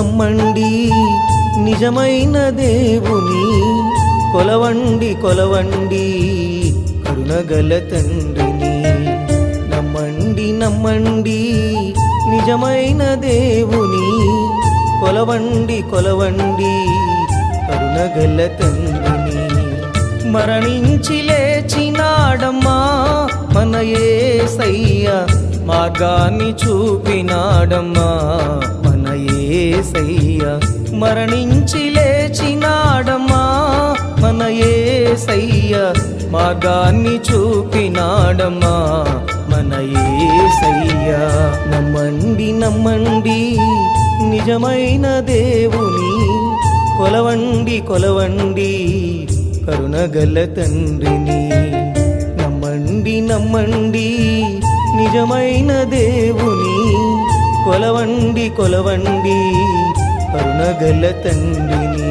నమ్మండి నిజమైన దేవుని, కొలవండి కొలవండి కరుణగల తండ్రిని. నమ్మండి నమ్మండి నిజమైన దేవుని, కొలవండి కొలవండి కరుణగల తండ్రిని. మరణించి లేచినాడమ్మా మన యేసయ్య, మార్గాన్ని చూపినాడమ్మా మన యేసయ్య. మరణించి లేచినాడమ్మా మన యేసయ్య, మార్గాన్ని చూపినాడమ్మా మన యేసయ్య. నమ్మండి నమ్మండి నిజమైన దేవుని, కొలవండి కొలవండి కరుణగల తండ్రిని. నమ్మండి నమ్మండి నిజమైన దేవుని, కొలవండి కొలవండి కరుణగల తండ్రిని.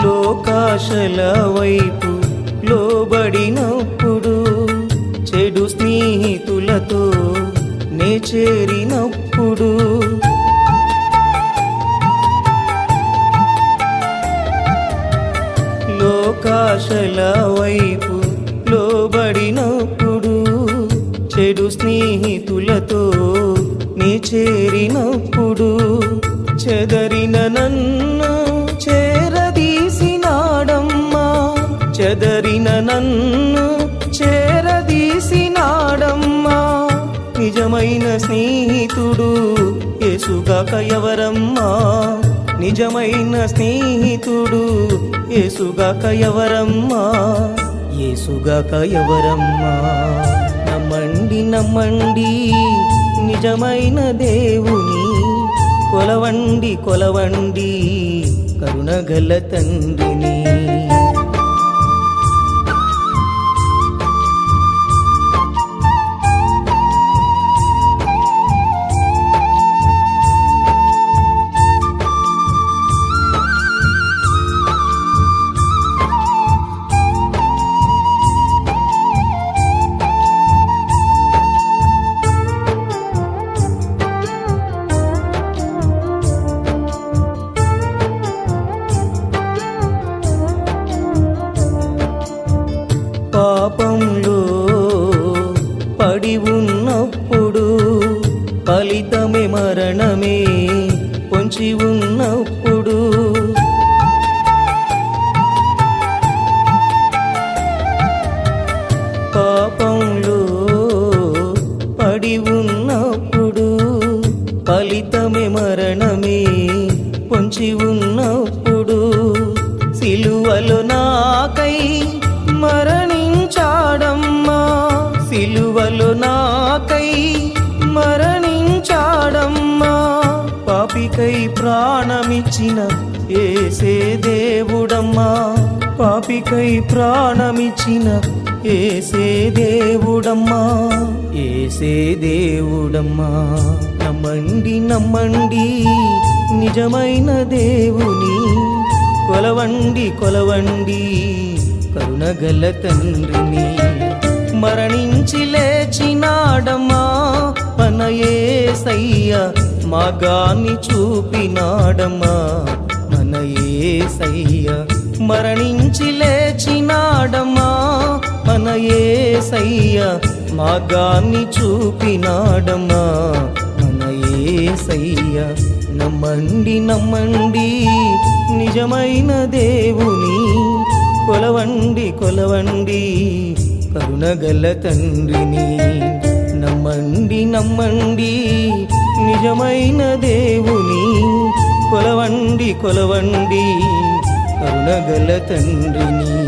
లోకాశల వైపు లోబడినప్పుడు, చెడు స్నేహితులతో నే చేరినప్పుడు, లోకాశల వైపు లోబడినప్పుడు, చెడు స్నేహితులతో నే చేరినప్పుడు, చెదరిన నన్ను చేరదీసినాడమ్మా, చెదరిన నన్ను చేరదీసినాడమ్మా. నిజమైన స్నేహితుడు యేసుగాక ఎవరమ్మా, నిజమైన స్నేహితుడు యేసుగాక ఎవరమ్మా, యేసుగాక ఎవరమ్మా. నమ్మండి నమ్మండి నిజమైన దేవుని, కొలవండి కొలవండి కరుణగల తండ్రిని. పాపంలో పడి ఉన్నప్పుడు, ఫలితమే మరణమే పొంచి ఉన్నప్పుడు, పాపంలో పడి ఉన్నప్పుడు, ఫలితమే మరణమే పొంచి ఉన్నప్పుడు, సిలువలో నాకై మరణించాడమ్మా, సిలువలో నాకై మరణించాడమ్మా. పాపికై ప్రాణమిచ్చిన యేసే దేవుడమ్మా, పాపికై ప్రాణమిచ్చిన యేసే దేవుడమ్మా, యేసే దేవుడమ్మా. నమ్మండి నమ్మండి నిజమైన దేవుని, కొలవండి కొలవండి కరుణగల తండ్రిని. మరణించి లేచినాడమ్మా మన యేసయ్య, మార్గాన్ని చూపినాడమ్మా మన యేసయ్య. మరణించి లేచినాడమ్మా మన యేసయ్య, మార్గాన్ని చూపినాడమ్మా మన యేసయ్య. నమ్మండి నమ్మండి నిజమైన దేవుని, కొలవండి కొలవండి కరుణగల తండ్రిని. నమ్మండి నమ్మండి నిజమైన దేవుని, కొలవండి కొలవండి కరుణగల తండ్రిని.